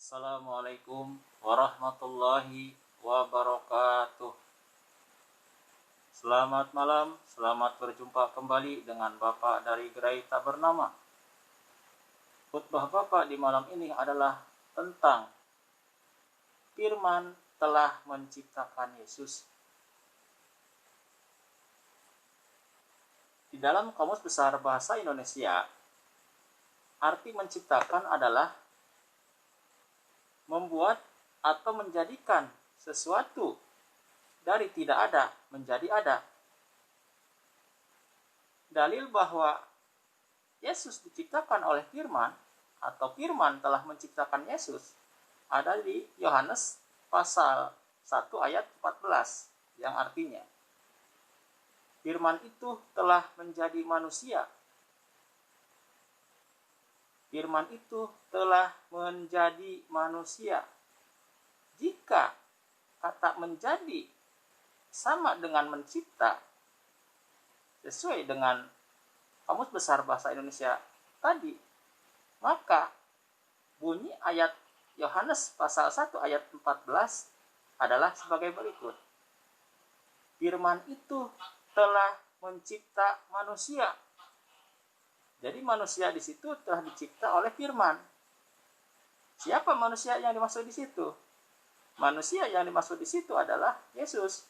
Assalamualaikum warahmatullahi wabarakatuh. Selamat malam, selamat berjumpa kembali dengan Bapak dari Gerai Tak Bernama. Khutbah Bapak di malam ini adalah tentang Firman telah menciptakan Yesus. Di dalam Kamus Besar Bahasa Indonesia, arti menciptakan adalah membuat atau menjadikan sesuatu dari tidak ada menjadi ada. Dalil bahwa Yesus diciptakan oleh Firman atau Firman telah menciptakan Yesus ada di Yohanes pasal 1 ayat 14 yang artinya Firman itu telah menjadi manusia. Firman itu telah menjadi manusia. Jika kata menjadi sama dengan mencipta, sesuai dengan Kamus Besar Bahasa Indonesia tadi, maka bunyi ayat Yohanes pasal 1 ayat 14 adalah sebagai berikut. Firman itu telah mencipta manusia. Jadi manusia di situ telah dicipta oleh Firman. Siapa manusia yang dimaksud di situ? Manusia yang dimaksud di situ adalah Yesus.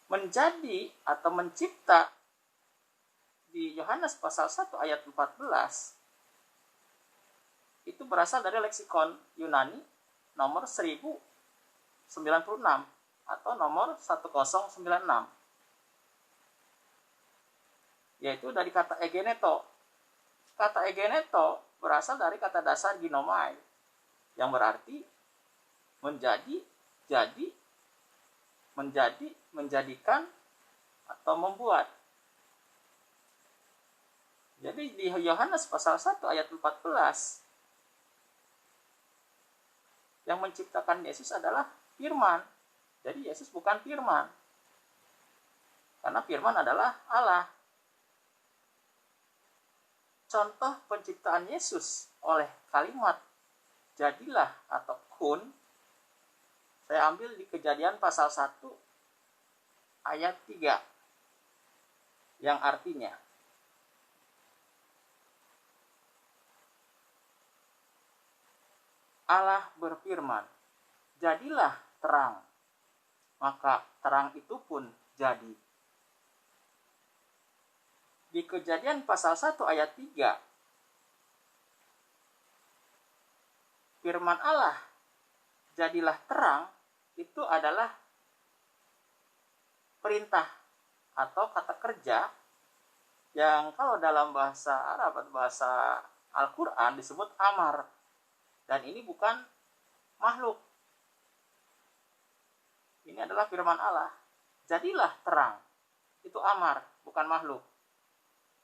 Menjadi atau mencipta di Yohanes pasal 1 ayat 14 itu berasal dari leksikon Yunani nomor 1096 atau nomor 1096. Yaitu dari kata egeneto. Kata egeneto berasal dari kata dasar ginomai, yang berarti menjadi, jadi, menjadi, menjadikan, atau membuat. Jadi di Yohanes pasal 1 ayat 14, yang menciptakan Yesus adalah Firman. Jadi Yesus bukan Firman. Karena Firman adalah Allah. Contoh penciptaan Yesus oleh kalimat jadilah atau kun, saya ambil di Kejadian pasal 1 ayat 3 yang artinya Allah berfirman, jadilah terang, maka terang itu pun jadi. Di Kejadian pasal 1 ayat 3, firman Allah, jadilah terang, itu adalah perintah atau kata kerja yang kalau dalam bahasa Arab atau bahasa Al-Quran disebut amar. Dan ini bukan makhluk. Ini adalah firman Allah. Jadilah terang, itu amar, bukan makhluk.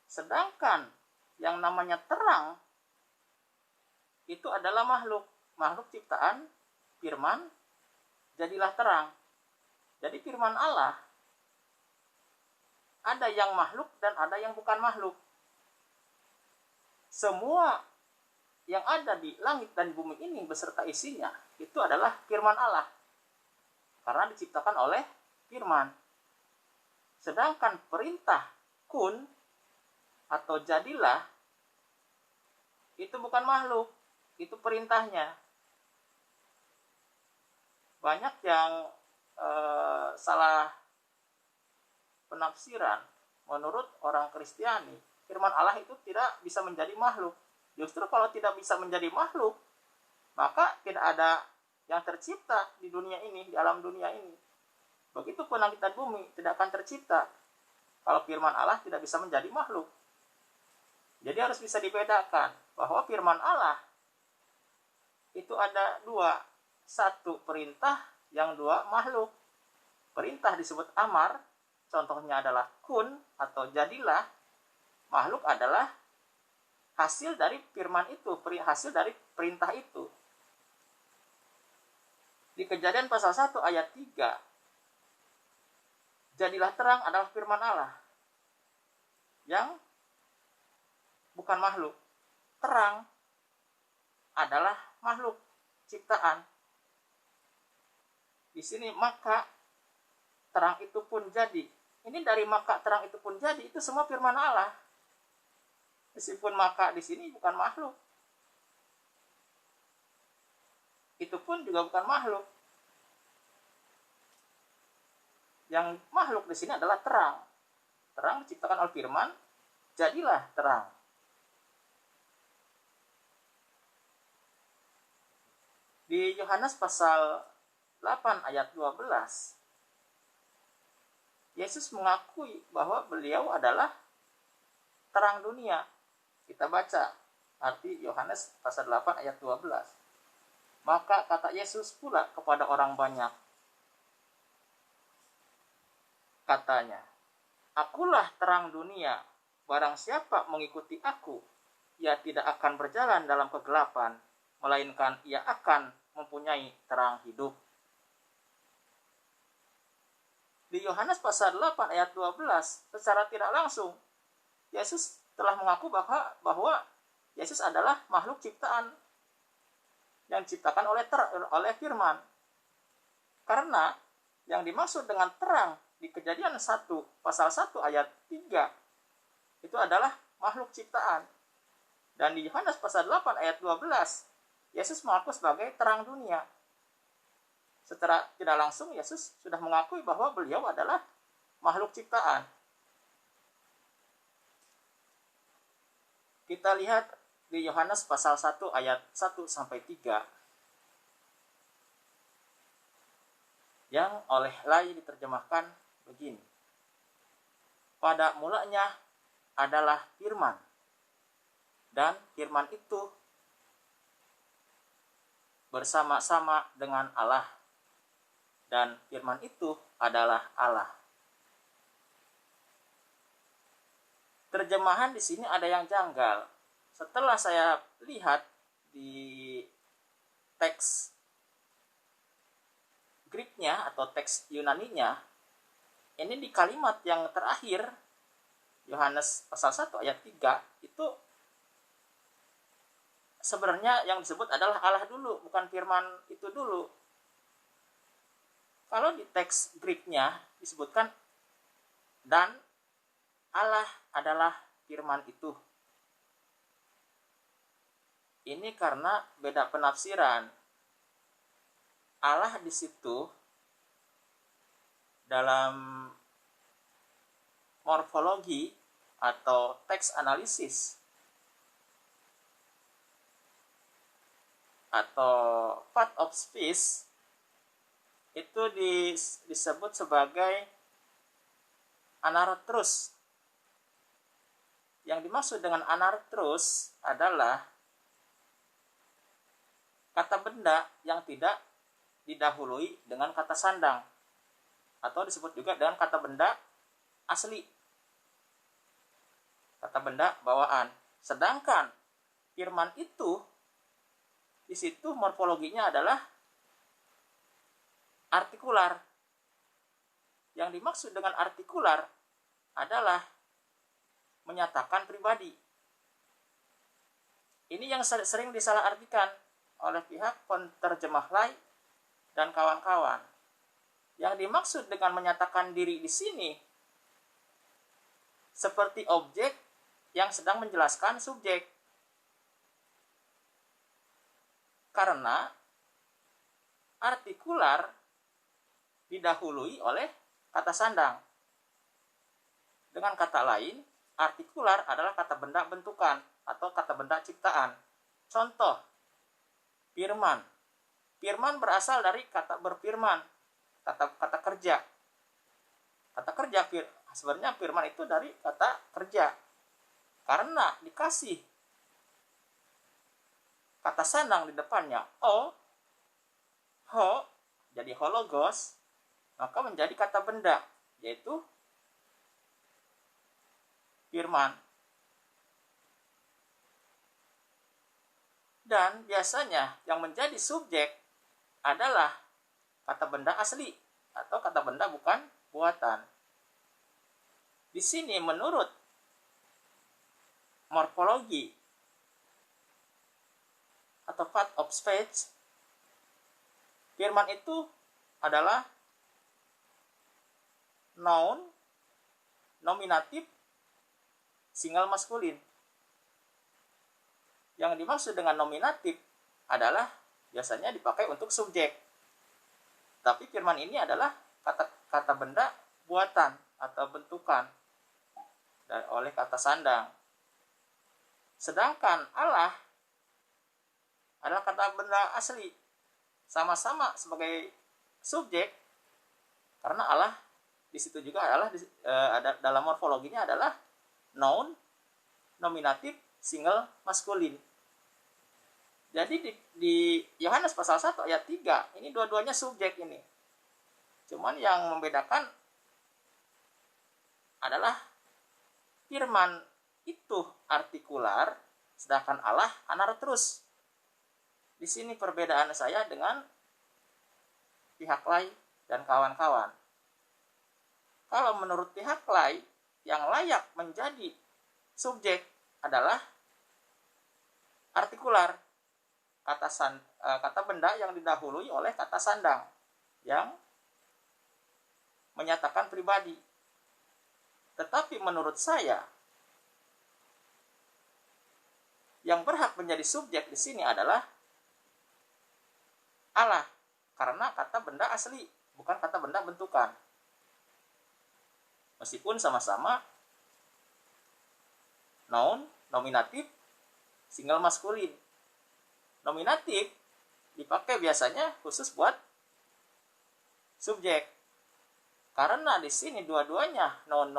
Sedangkan yang namanya terang itu adalah makhluk ciptaan Firman, jadilah terang. Jadi firman Allah ada yang makhluk dan ada yang bukan makhluk. Semua yang ada di langit dan bumi ini beserta isinya itu adalah firman Allah, karena diciptakan oleh Firman. Sedangkan perintah kun atau jadilah itu bukan makhluk, itu perintahnya. Banyak yang salah penafsiran. Menurut orang Kristiani, firman Allah itu tidak bisa menjadi makhluk. Justru kalau tidak bisa menjadi makhluk, maka tidak ada yang tercipta di dunia ini, di alam dunia ini. Begitupun langit dan bumi tidak akan tercipta kalau firman Allah tidak bisa menjadi makhluk. Jadi harus bisa dibedakan bahwa firman Allah itu ada dua. Satu perintah, yang dua makhluk. Perintah disebut amar, contohnya adalah kun atau jadilah. Makhluk adalah hasil dari firman itu, hasil dari perintah itu. Di Kejadian pasal 1 ayat 3, jadilah terang adalah firman Allah yang bukan makhluk. Terang adalah makhluk ciptaan. Di sini maka terang itu pun jadi. Ini dari maka terang itu pun jadi, itu semua firman Allah. Meskipun maka di sini bukan makhluk, itu pun juga bukan makhluk. Yang makhluk di sini adalah terang. Terang diciptakan oleh firman, jadilah terang. Di Yohanes pasal 8 ayat 12, Yesus mengakui bahwa beliau adalah terang dunia. Kita baca arti Yohanes pasal 8 ayat 12. Maka kata Yesus pula kepada orang banyak, katanya, "Akulah terang dunia, barang siapa mengikuti aku, ia tidak akan berjalan dalam kegelapan, melainkan ia akan mempunyai terang hidup." Di Yohanes pasal 8 ayat 12, secara tidak langsung, Yesus telah mengaku bahwa Yesus adalah makhluk ciptaan yang diciptakan oleh firman. Karena yang dimaksud dengan terang di Kejadian 1 pasal 1 ayat 3 itu adalah makhluk ciptaan. Dan di Yohanes pasal 8 ayat 12, Yesus mengaku sebagai terang dunia. Secara tidak langsung Yesus sudah mengakui bahwa beliau adalah makhluk ciptaan. Kita lihat di Yohanes pasal 1 ayat 1 sampai 3 yang oleh Lai diterjemahkan begini. Pada mulanya adalah firman, dan firman itu bersama-sama dengan Allah, dan firman itu adalah Allah. Terjemahan di sini ada yang janggal. Setelah saya lihat di teks Greek-nya atau teks Yunani-nya, ini di kalimat yang terakhir Yohanes pasal 1 ayat 3 itu sebenarnya yang disebut adalah Allah dulu, bukan firman itu dulu. Kalau di teks Greek-nya disebutkan dan Allah adalah firman itu. Ini karena beda penafsiran. Allah di situ dalam morfologi atau teks analisis atau part of speech itu disebut sebagai anarthrus. Yang dimaksud dengan anarthrus adalah kata benda yang tidak didahului dengan kata sandang, atau disebut juga dengan kata benda asli, kata benda bawaan. Sedangkan firman itu di situ morfologinya adalah artikular. Yang dimaksud dengan artikular adalah menyatakan pribadi. Ini yang sering disalahartikan oleh pihak penerjemah Lai dan kawan-kawan. Yang dimaksud dengan menyatakan diri di sini seperti objek yang sedang menjelaskan subjek. Karena artikular didahului oleh kata sandang. Dengan kata lain, artikular adalah kata benda bentukan atau kata benda ciptaan. Contoh, firman. Firman berasal dari kata berfirman, kata kerja. Kata kerja, sebenarnya firman itu dari kata kerja. Karena dikasih kata sandang di depannya, ho, jadi hologos, maka menjadi kata benda, yaitu firman. Dan biasanya yang menjadi subjek adalah kata benda asli atau kata benda bukan buatan. Di sini menurut morfologi atau part of speech, firman itu adalah noun, nominatif, single maskulin. Yang dimaksud dengan nominatif adalah biasanya dipakai untuk subjek. Tapi firman ini adalah kata benda buatan atau bentukan oleh kata sandang. Sedangkan Allah adalah kata benda asli, sama-sama sebagai subjek, karena Allah di situ juga adalah ada dalam morfologinya adalah noun, nominatif, single maskulin. Jadi di Yohanes pasal 1 ayat 3 ini dua-duanya subjek ini. Cuman yang membedakan adalah firman itu artikular, sedangkan Allah anartrus. Di sini perbedaan saya dengan pihak lain dan kawan-kawan. Kalau menurut pihak lain, yang layak menjadi subjek adalah artikular, kata benda yang didahului oleh kata sandang yang menyatakan pribadi. Tetapi menurut saya, yang berhak menjadi subjek di sini adalah Allah, karena kata benda asli, bukan kata benda bentukan. Meskipun sama-sama noun, nominatif, single maskulin. Nominatif dipakai biasanya khusus buat subjek. Karena di sini dua-duanya noun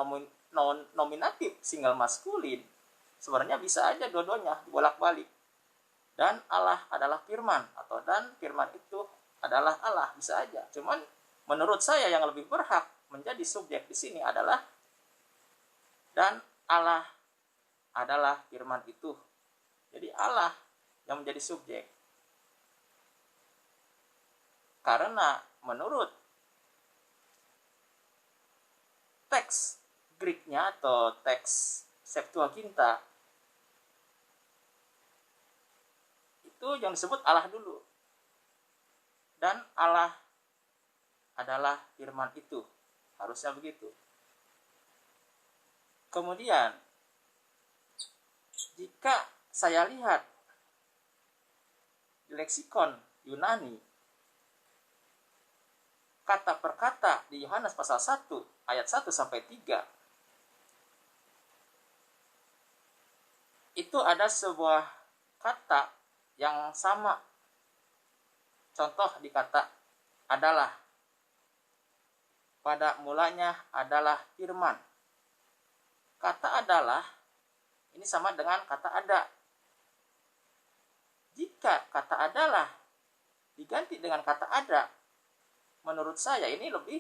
nominatif, single maskulin, sebenarnya bisa aja dua-duanya bolak-balik. Dan Allah adalah firman, atau dan firman itu adalah Allah, bisa aja. Cuman menurut saya yang lebih berhak menjadi subjek di sini adalah dan Allah adalah firman itu. Jadi Allah yang menjadi subjek. Karena menurut teks Greek-nya atau teks Septuaginta, itu yang disebut Allah dulu. Dan Allah adalah firman itu. Harusnya begitu. Kemudian, jika saya lihat di leksikon Yunani, kata per kata di Yohanes pasal 1 ayat 1 sampai 3, itu ada sebuah kata yang sama. Contoh di kata adalah. Pada mulanya adalah firman. Kata adalah ini sama dengan kata ada. Jika kata adalah diganti dengan kata ada, menurut saya ini lebih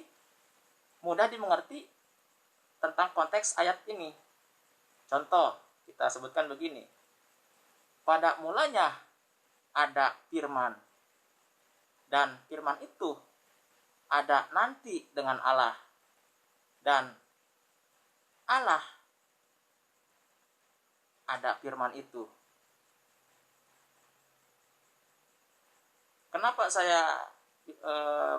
mudah dimengerti tentang konteks ayat ini. Contoh, kita sebutkan begini. Pada mulanya ada firman. Dan firman itu ada nanti dengan Allah. Dan Allah ada firman itu. Kenapa saya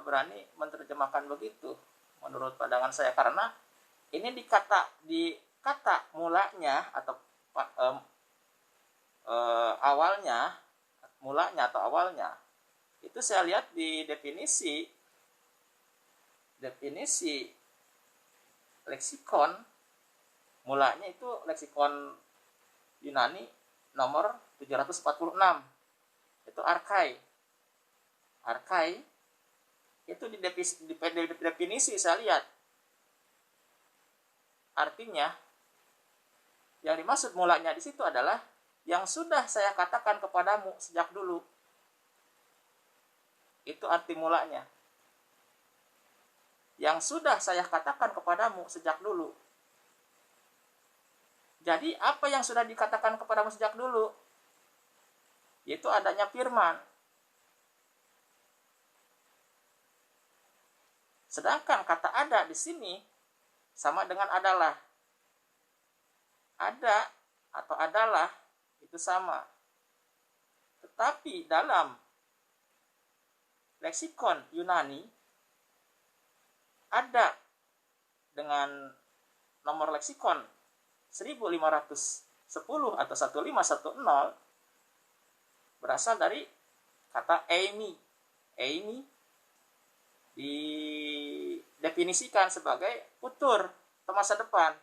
berani menerjemahkan begitu? Menurut pandangan saya, karena ini di kata mulanya atau awalnya, mulanya atau awalnya, itu saya lihat di definisi leksikon, mulanya itu leksikon Yunani nomor 746. Itu arkai. Arkai itu di definisi saya lihat. Artinya yang dimaksud mulanya di situ adalah yang sudah saya katakan kepadamu sejak dulu. Itu arti mulanya. Yang sudah saya katakan kepadamu sejak dulu. Jadi apa yang sudah dikatakan kepadamu sejak dulu? Yaitu adanya firman. Sedangkan kata ada di sini sama dengan adalah. Ada atau adalah itu sama. Tetapi dalam leksikon Yunani ada dengan nomor leksikon 1510 atau 1510 berasal dari kata eimi. Eimi didefinisikan sebagai futur atau masa depan.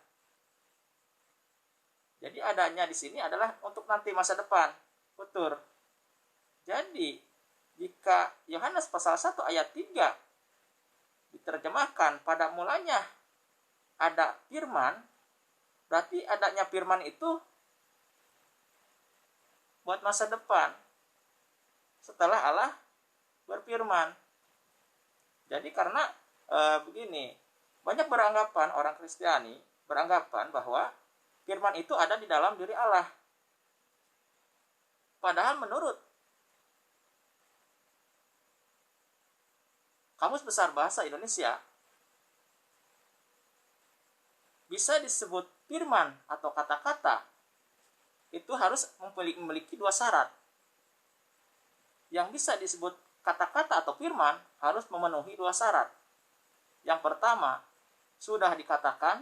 Jadi adanya di sini adalah untuk nanti masa depan, futur. Jadi jika Yohanes pasal 1 ayat 3 diterjemahkan pada mulanya ada firman, berarti adanya firman itu buat masa depan setelah Allah berfirman. Jadi karena begini, banyak beranggapan, orang Kristiani beranggapan bahwa firman itu ada di dalam diri Allah. Padahal menurut Kamus Besar Bahasa Indonesia, bisa disebut firman atau kata-kata itu harus memiliki dua syarat. Yang bisa disebut kata-kata atau firman harus memenuhi dua syarat. Yang pertama, sudah dikatakan.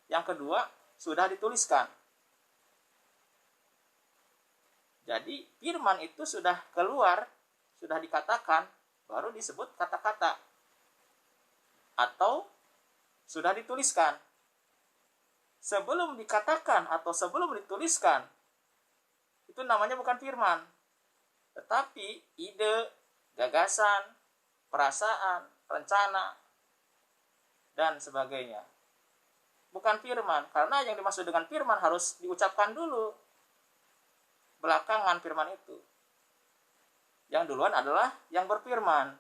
Yang kedua, sudah dituliskan. Jadi firman itu sudah keluar, sudah dikatakan, baru disebut kata-kata. Atau sudah dituliskan. Sebelum dikatakan atau sebelum dituliskan, itu namanya bukan firman. Tetapi ide, gagasan, perasaan, rencana, dan sebagainya. Bukan firman, karena yang dimaksud dengan firman harus diucapkan dulu. Belakangan firman itu. Yang duluan adalah yang berfirman.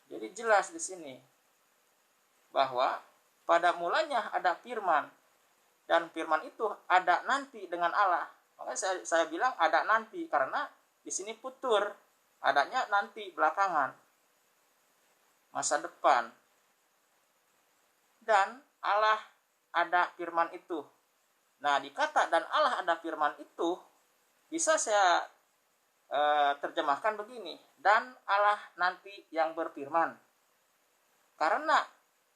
Jadi jelas di sini bahwa pada mulanya ada firman, dan firman itu ada nanti dengan Allah. Makanya saya bilang ada nanti, karena di sini futur, adanya nanti belakangan, masa depan. Dan Allah ada firman itu. Nah, dikata dan Allah ada firman itu bisa saya terjemahkan begini, dan Allah nanti yang berfirman. Karena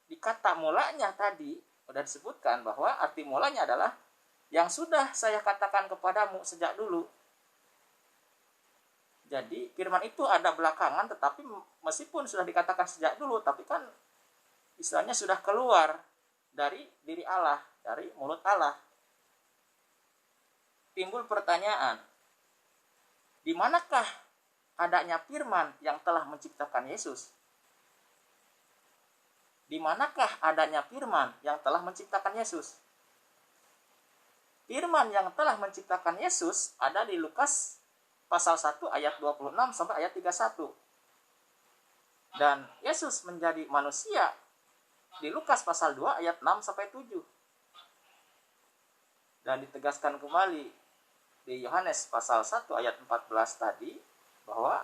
di kata mulanya tadi sudah disebutkan bahwa arti mulanya adalah yang sudah saya katakan kepadamu sejak dulu. Jadi firman itu ada belakangan, tetapi meskipun sudah dikatakan sejak dulu, tapi kan istilahnya sudah keluar dari diri Allah, dari mulut Allah. Timbul pertanyaan, di manakah adanya firman yang telah menciptakan Yesus? Di manakah adanya firman yang telah menciptakan Yesus? Firman yang telah menciptakan Yesus ada di Lukas pasal 1 ayat 26 sampai ayat 31. Dan Yesus menjadi manusia di Lukas pasal 2 ayat 6 sampai 7. Dan ditegaskan kembali di Yohanes pasal 1 ayat 14 tadi bahwa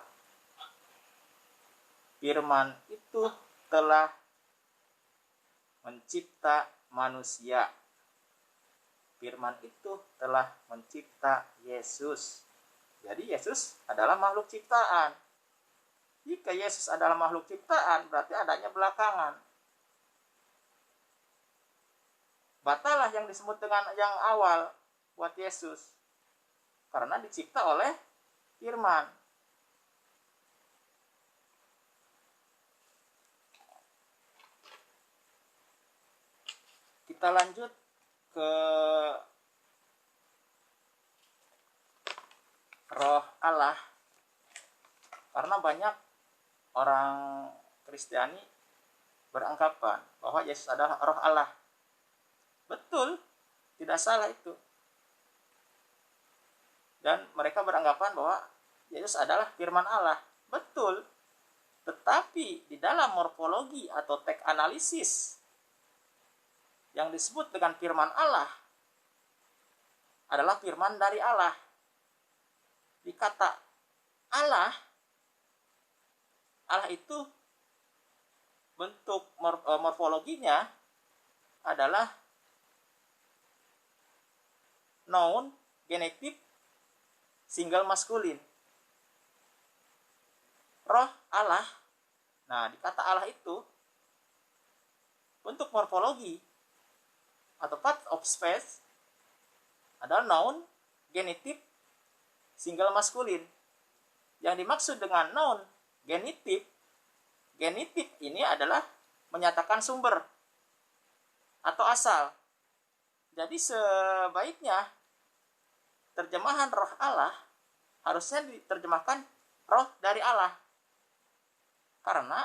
firman itu telah mencipta manusia. Firman itu telah mencipta Yesus. Jadi Yesus adalah makhluk ciptaan. Jika Yesus adalah makhluk ciptaan, berarti adanya belakangan. Batalah yang disebut dengan yang awal buat Yesus. Karena dicipta oleh firman. Kita lanjut ke Roh Allah. Karena banyak orang Kristiani beranggapan bahwa Yesus adalah Roh Allah. Betul, tidak salah itu. Dan mereka beranggapan bahwa Yesus adalah firman Allah. Betul. Tetapi di dalam morfologi atau teks analisis yang disebut dengan firman Allah adalah firman dari Allah. Di kata Allah, Allah itu bentuk morfologinya adalah noun, genitif, single maskulin. Roh Allah. Nah, di kata Allah itu untuk morfologi atau part of space adalah noun, genitif, single maskulin. Yang dimaksud dengan noun, genitif ini adalah menyatakan sumber atau asal. Jadi sebaiknya terjemahan roh Allah harusnya diterjemahkan roh dari Allah. Karena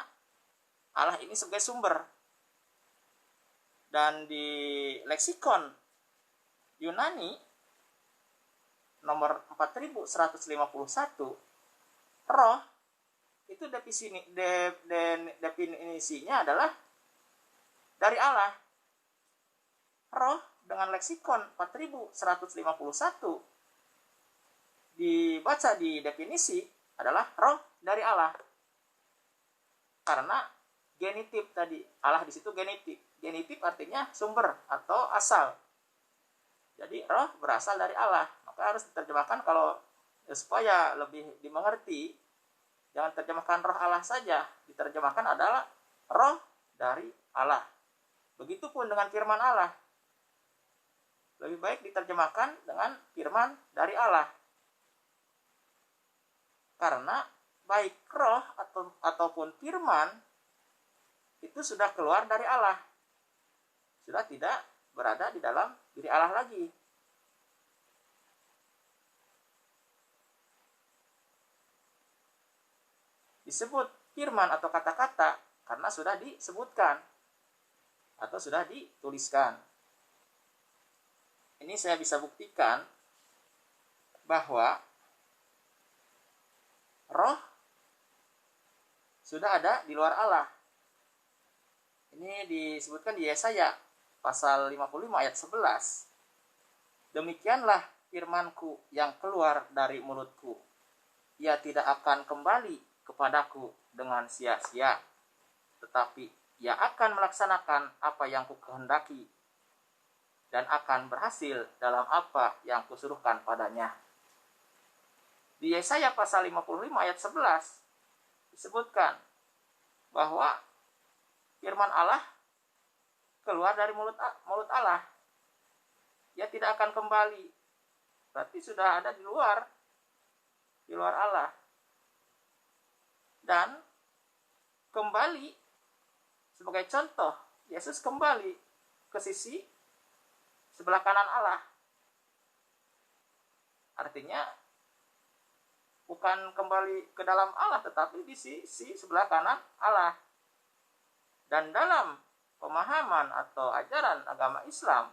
Allah ini sebagai sumber. Dan di leksikon Yunani nomor 4151, roh itu definisinya adalah dari Allah. Roh dengan leksikon 4151 dibaca di definisi adalah roh dari Allah. Karena genitif tadi, Allah di situ genitif. Genitif artinya sumber atau asal. Jadi roh berasal dari Allah. Maka harus diterjemahkan kalau supaya lebih dimengerti, jangan terjemahkan roh Allah saja, diterjemahkan adalah roh dari Allah. Begitupun dengan firman Allah. Lebih baik diterjemahkan dengan firman dari Allah. Karena baik roh ataupun firman itu sudah keluar dari Allah. Sudah tidak berada di dalam diri Allah lagi. Disebut firman atau kata-kata karena sudah disebutkan atau sudah dituliskan. Ini saya bisa buktikan bahwa roh sudah ada di luar Allah. Ini disebutkan di Yesaya pasal 55 ayat 11. Demikianlah firmanku yang keluar dari mulutku. Ia tidak akan kembali kepadaku dengan sia-sia, tetapi ia akan melaksanakan apa yang kukehendaki dan akan berhasil dalam apa yang kusuruhkan padanya. Di Yesaya pasal 55 ayat 11 disebutkan bahwa firman Allah keluar dari mulut Allah. Ia tidak akan kembali. Berarti sudah ada di luar Allah. Dan kembali sebagai contoh, Yesus kembali ke sisi sebelah kanan Allah. Artinya bukan kembali ke dalam Allah, tetapi di sisi sebelah kanan Allah. Dan dalam pemahaman atau ajaran agama Islam,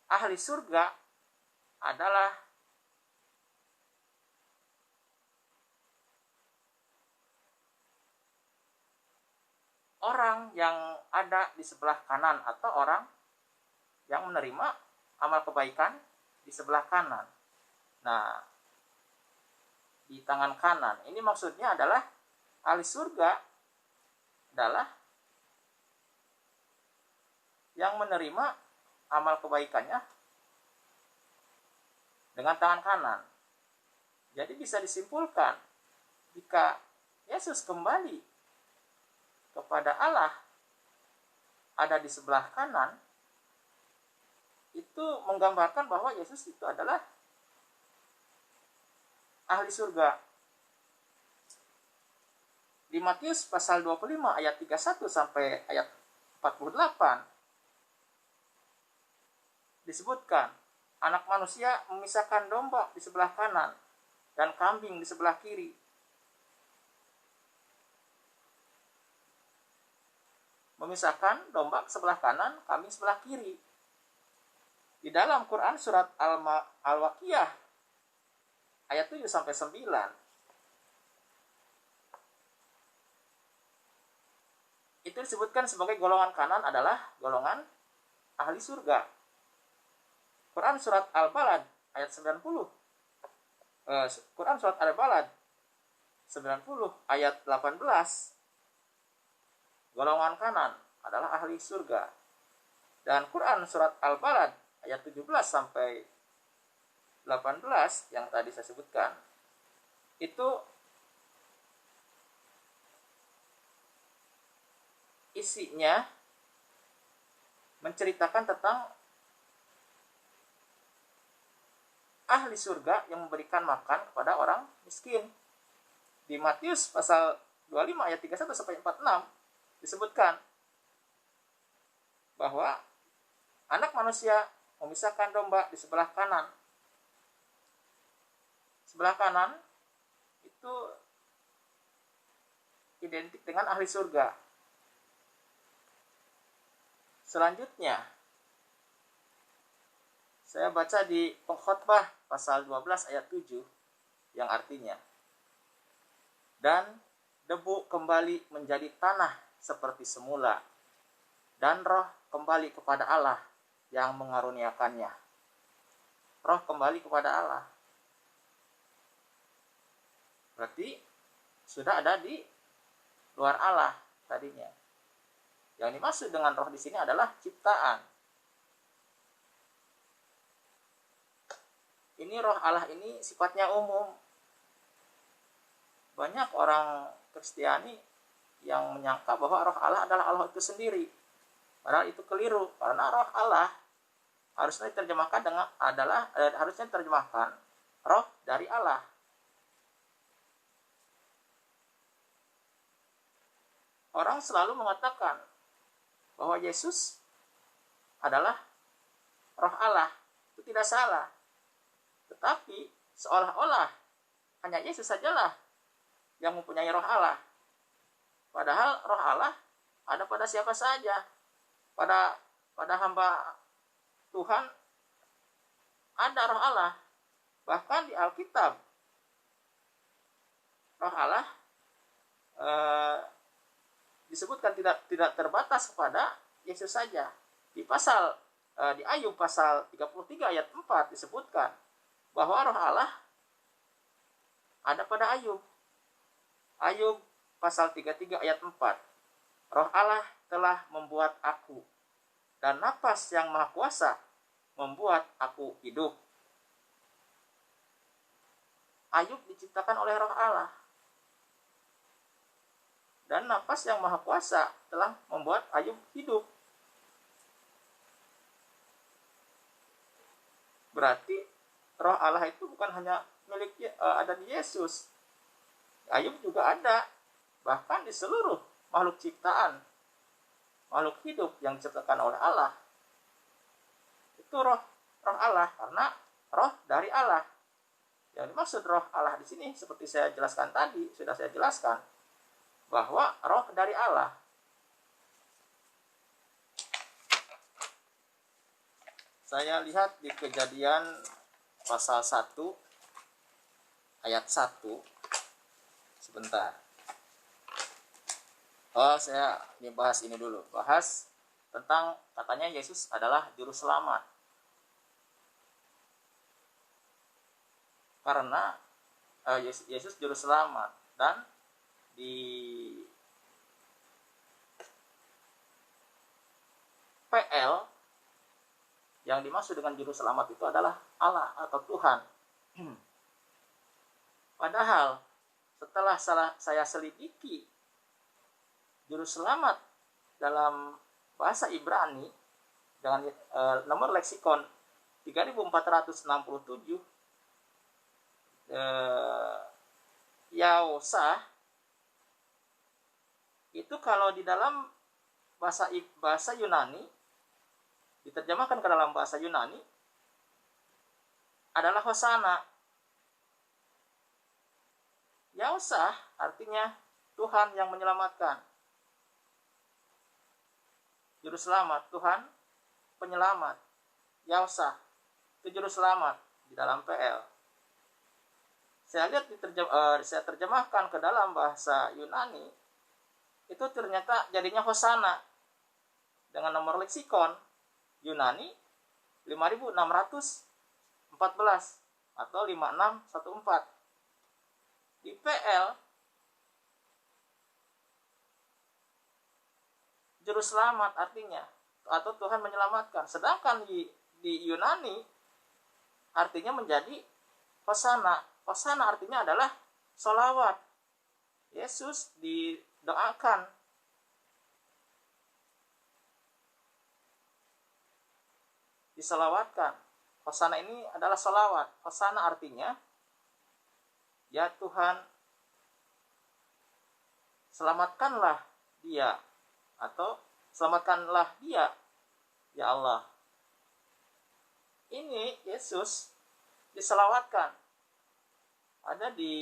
ahli surga adalah orang yang ada di sebelah kanan atau orang yang menerima amal kebaikan di sebelah kanan. Nah, di tangan kanan. Ini maksudnya adalah ahli surga adalah yang menerima amal kebaikannya dengan tangan kanan. Jadi bisa disimpulkan, jika Yesus kembali kepada Allah ada di sebelah kanan, itu menggambarkan bahwa Yesus itu adalah ahli surga. Di Matius pasal 25 ayat 31 sampai ayat 48 disebutkan, anak manusia memisahkan domba di sebelah kanan dan kambing di sebelah kiri. Memisahkan domba ke sebelah kanan, kambing sebelah kiri. Di dalam Quran surat Al-Waqiah ayat 7 sampai 9 itu disebutkan sebagai golongan kanan adalah golongan ahli surga. Quran surat Al-Balad ayat 90. Quran surat Al-Balad 90 ayat 18. Golongan kanan adalah ahli surga. Dan Quran surat Al-Balad ayat 17 sampai 18 yang tadi saya sebutkan itu isinya menceritakan tentang ahli surga yang memberikan makan kepada orang miskin. Di Matius pasal 25 ayat 31 sampai 46 disebutkan bahwa anak manusia memisahkan domba di sebelah kanan. Sebelah kanan itu identik dengan ahli surga. Selanjutnya saya baca di Pengkhotbah pasal 12 ayat 7 yang artinya, dan debu kembali menjadi tanah seperti semula, dan roh kembali kepada Allah yang mengaruniakannya. Roh kembali kepada Allah. Berarti sudah ada di luar Allah tadinya. Yang dimaksud dengan roh di sini adalah ciptaan. Ini roh Allah ini sifatnya umum. Banyak orang Kristiani yang menyangka bahwa roh Allah adalah Allah itu sendiri. Padahal itu keliru, karena roh Allah harusnya diterjemahkan harusnya diterjemahkan roh dari Allah. Orang selalu mengatakan bahwa Yesus adalah roh Allah. Itu tidak salah. Tetapi seolah-olah hanya Yesus sajalah yang mempunyai roh Allah. Padahal roh Allah ada pada siapa saja. Pada hamba Tuhan ada roh Allah. Bahkan di Alkitab roh Allah disebutkan tidak terbatas kepada Yesus saja. Di Ayub pasal 33 ayat 4 disebutkan bahwa roh Allah ada pada Ayub. Ayub pasal 33 ayat 4. Roh Allah telah membuat aku, dan napas yang maha kuasa membuat aku hidup. Ayub diciptakan oleh roh Allah. Dan napas yang maha kuasa telah membuat Ayub hidup. Berarti roh Allah itu bukan hanya ada di Yesus. Ayub juga ada. Bahkan di seluruh makhluk ciptaan, makhluk hidup yang diciptakan oleh Allah. Itu roh Allah, karena roh dari Allah. Yang dimaksud roh Allah di sini seperti saya jelaskan tadi, sudah saya jelaskan, bahwa roh dari Allah. Saya lihat di Kejadian pasal 1 ayat 1. Sebentar. Saya bahas ini dulu. Bahas tentang katanya Yesus adalah juru selamat. Karena Yesus juru selamat, dan di PL yang dimaksud dengan juru selamat itu adalah Allah atau Tuhan. Padahal setelah saya selidiki juru selamat dalam bahasa Ibrani dengan nomor leksikon 3467, Yaosah, itu kalau di dalam bahasa Yunani, diterjemahkan ke dalam bahasa Yunani adalah Hosana. Yaosah artinya Tuhan yang menyelamatkan. Juru selamat, Tuhan penyelamat. Yaosah itu juru selamat di dalam PL. Saya lihat saya terjemahkan ke dalam bahasa Yunani, itu ternyata jadinya Hosana dengan nomor leksikon Yunani 5614 atau 5614. Di PL juru selamat artinya atau Tuhan menyelamatkan. Sedangkan di Yunani artinya menjadi hosana. Hosana artinya adalah sholawat. Yesus didoakan, diselawatkan. Hosana ini adalah sholawat. Hosana artinya, ya Tuhan, selamatkanlah dia, atau selamatkanlah dia, ya Allah. Ini Yesus diselawatkan. Ada di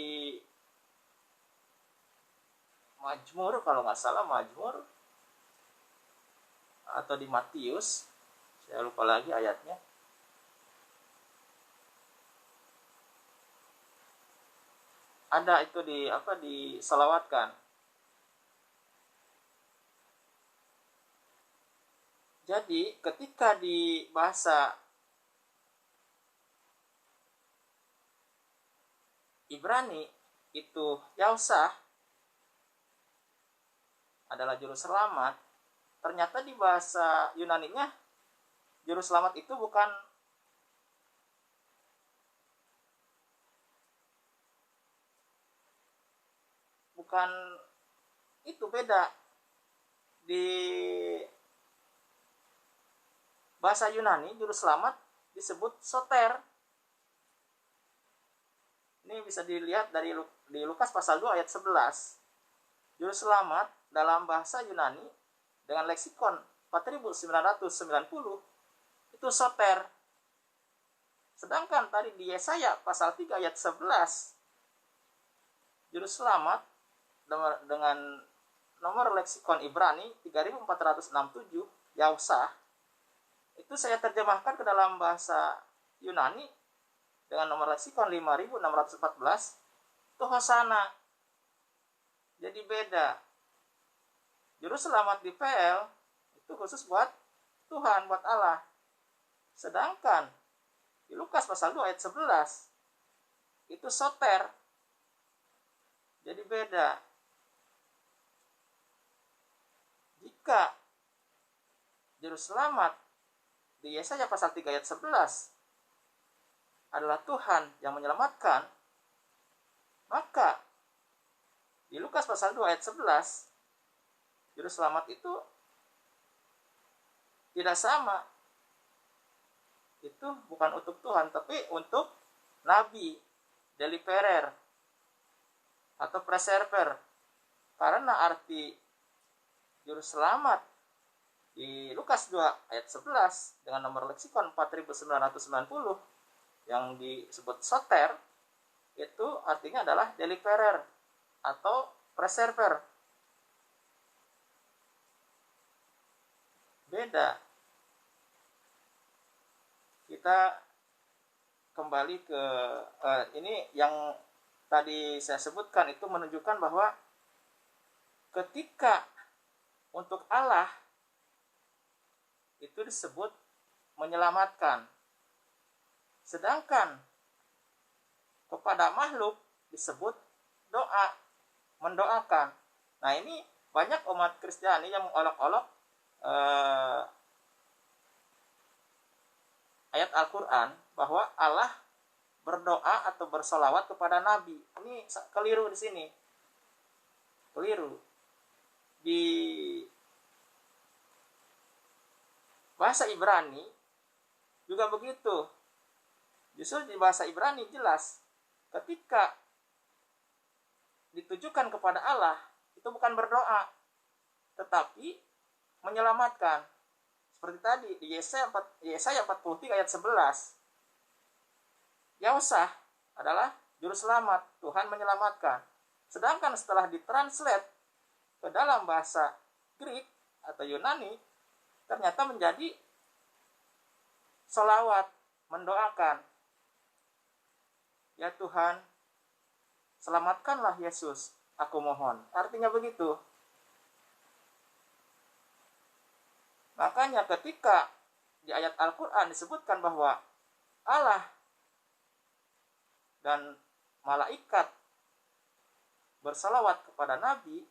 Mazmur, kalau nggak salah Mazmur, atau di Matius, saya lupa lagi ayatnya. Ada itu diselawatkan. Jadi ketika di bahasa Ibrani itu Yausah adalah juru selamat, ternyata di bahasa Yunaninya juru selamat itu bukan itu, beda. Di bahasa Yunani juru selamat disebut soter. Ini bisa dilihat di Lukas pasal 2 ayat 11. Juru selamat dalam bahasa Yunani dengan leksikon 4990 itu soter. Sedangkan tadi di Yesaya pasal 3 ayat 11, juru selamat dengan nomor leksikon Ibrani 3467 Yausah, itu saya terjemahkan ke dalam bahasa Yunani dengan nomor leksikon 5614 itu hosana. Jadi beda. Juru selamat di PL itu khusus buat Tuhan, buat Allah. Sedangkan di Lukas pasal 2 ayat 11 itu soter. Jadi beda. Jika juru selamat di Yesaya pasal 3 ayat 11 adalah Tuhan yang menyelamatkan, maka di Lukas pasal 2 ayat 11 juru selamat itu tidak sama. Itu bukan untuk Tuhan, tapi untuk nabi, deliverer atau preserver. Karena arti juru selamat di Lukas 2 ayat 11 dengan nomor leksikon 4990 yang disebut soter, itu artinya adalah deliverer atau preserver. Beda. Kita kembali ke ini yang tadi saya sebutkan, itu menunjukkan bahwa ketika untuk Allah itu disebut menyelamatkan, sedangkan kepada makhluk disebut doa, mendoakan. Nah, ini banyak umat Kristiani yang mengolok-olok ayat Al-Quran bahwa Allah berdoa atau bersolawat kepada Nabi. Ini keliru di sini. Keliru. Di bahasa Ibrani juga begitu. Justru di bahasa Ibrani jelas, ketika ditujukan kepada Allah, itu bukan berdoa, tetapi menyelamatkan. Seperti tadi di Yesaya 43 ayat 11. Yausah adalah juru selamat, Tuhan menyelamatkan. Sedangkan setelah ditranslate ke dalam bahasa Greek atau Yunani, ternyata menjadi sholawat, mendoakan. Ya Tuhan, selamatkanlah Yesus, aku mohon. Artinya begitu. Makanya ketika di ayat Al-Quran disebutkan bahwa Allah dan malaikat bersalawat kepada Nabi,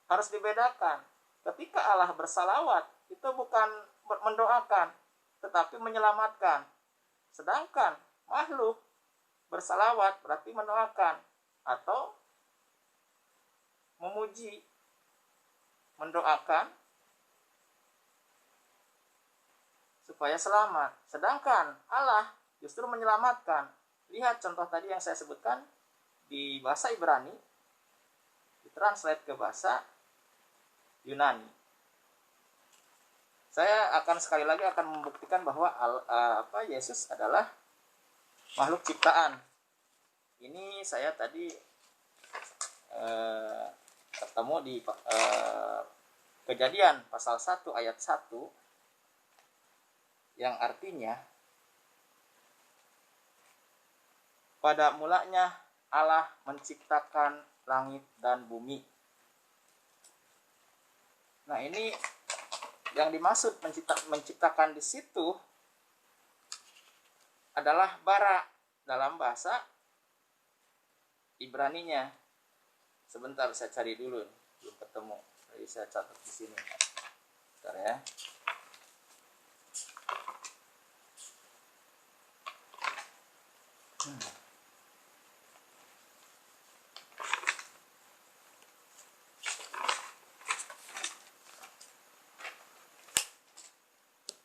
harus dibedakan. Ketika Allah bersalawat, itu bukan mendoakan, tetapi menyelamatkan. Sedangkan makhluk. Bersalawat berarti mendoakan atau memuji, mendoakan supaya selamat. Sedangkan Allah justru menyelamatkan. Lihat contoh tadi yang saya sebutkan di bahasa Ibrani, ditranslate ke bahasa Yunani. Saya akan sekali lagi membuktikan bahwa Yesus adalah makhluk ciptaan. Ini saya tadi ketemu di Kejadian pasal 1 ayat 1 yang artinya pada mulanya Allah menciptakan langit dan bumi. Nah, ini yang dimaksud menciptakan di situ adalah bara dalam bahasa Ibraninya. Sebentar saya cari dulu, belum ketemu. Jadi saya catat di sini. Bentar ya.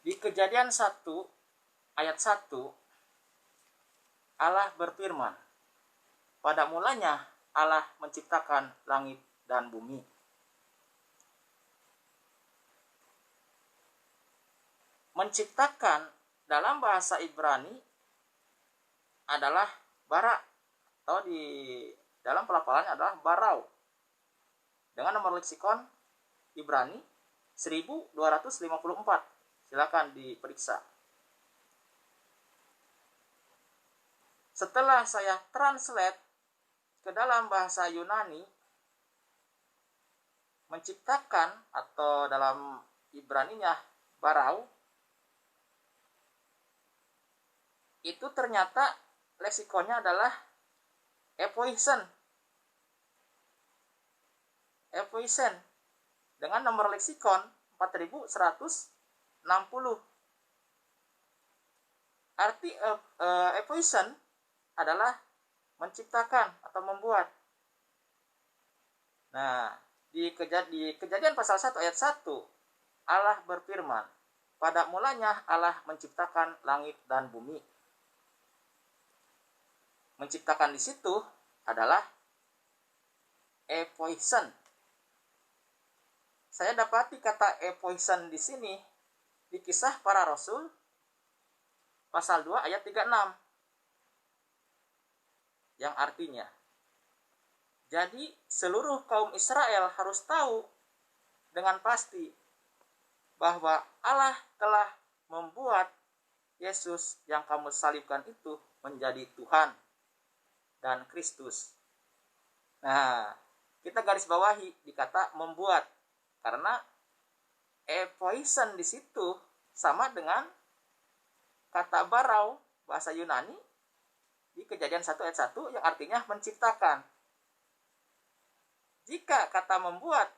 Di Kejadian 1 ayat 1 Allah berfirman, pada mulanya Allah menciptakan langit dan bumi. Menciptakan dalam bahasa Ibrani adalah bara, atau di dalam pelafalannya adalah barau. Dengan nomor leksikon Ibrani 1254. Silakan diperiksa. Setelah saya translate ke dalam bahasa Yunani, menciptakan atau dalam Ibraninya barau, itu ternyata leksikonnya adalah epoisen dengan nomor leksikon 4160. Arti epoisen adalah menciptakan atau membuat. Nah, di Kejadian pasal 1 ayat 1 Allah berfirman, pada mulanya Allah menciptakan langit dan bumi. Menciptakan di situ adalah epoisen. Saya dapati kata epoisen di sini di Kisah Para Rasul pasal 2 ayat 36. Yang artinya, jadi seluruh kaum Israel harus tahu dengan pasti bahwa Allah telah membuat Yesus yang kamu salibkan itu menjadi Tuhan dan Kristus. Nah, kita garis bawahi di kata membuat, karena epoisen di situ sama dengan kata barau bahasa Yunani di Kejadian 1 ayat 1 yang artinya menciptakan. Jika kata membuat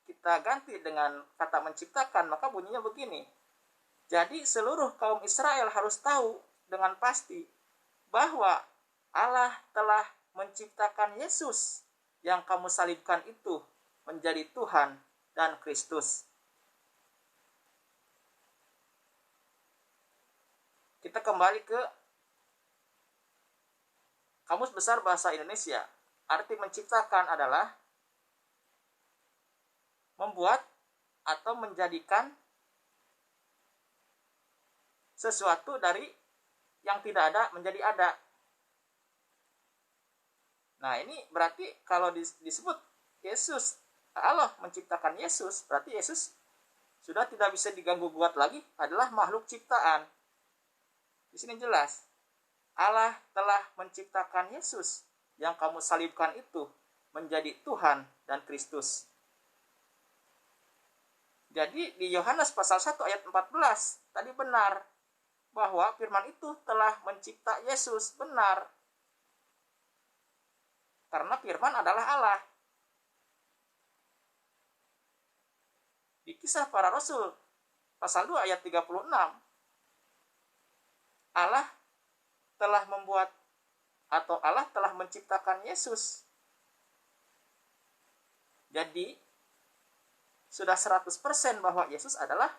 kita ganti dengan kata menciptakan, maka bunyinya begini. Jadi seluruh kaum Israel harus tahu dengan pasti bahwa Allah telah menciptakan Yesus yang kamu salibkan itu menjadi Tuhan dan Kristus. Kita kembali ke Kamus Besar Bahasa Indonesia. Arti menciptakan adalah membuat atau menjadikan sesuatu dari yang tidak ada menjadi ada. Nah, ini berarti kalau disebut Yesus, Allah menciptakan Yesus, berarti Yesus sudah tidak bisa diganggu gugat lagi, adalah makhluk ciptaan. Di sini jelas, Allah telah menciptakan Yesus yang kamu salibkan itu menjadi Tuhan dan Kristus. Jadi di Yohanes pasal 1 ayat 14 tadi benar bahwa firman itu telah mencipta Yesus, benar. Karena firman adalah Allah. Di Kisah Para Rasul pasal 2 ayat 36, Allah telah membuat atau Allah telah menciptakan Yesus. Jadi sudah 100% bahwa Yesus adalah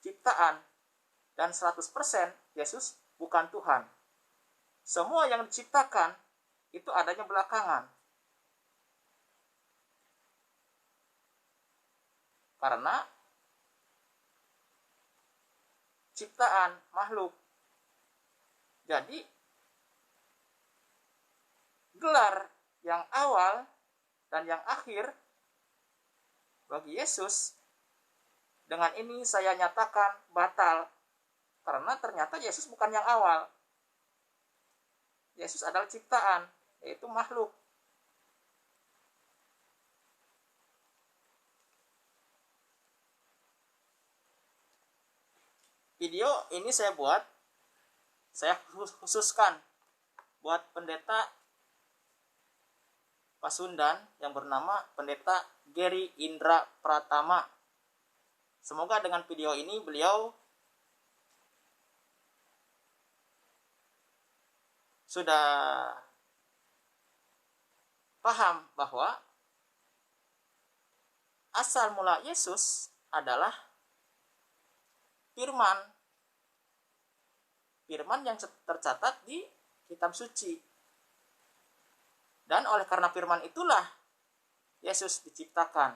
ciptaan dan 100% Yesus bukan Tuhan. Semua yang diciptakan itu adanya belakangan. Karena ciptaan makhluk. Jadi gelar yang awal dan yang akhir bagi Yesus, dengan ini saya nyatakan batal. Karena ternyata Yesus bukan yang awal. Yesus adalah ciptaan, yaitu makhluk. Video ini saya khususkan buat pendeta Pasundan yang bernama Pendeta Gary Indra Pratama. Semoga dengan video ini beliau sudah paham bahwa asal mula Yesus adalah firman yang tercatat di kitab suci. Dan oleh karena firman itulah Yesus diciptakan.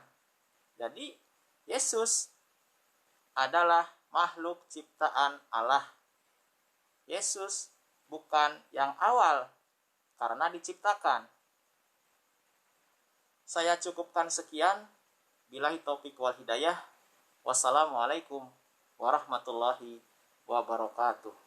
Jadi Yesus adalah makhluk ciptaan Allah. Yesus bukan yang awal karena diciptakan. Saya cukupkan sekian. Billahi taufiq wal hidayah. Wassalamualaikum warahmatullahi wabarakatuh.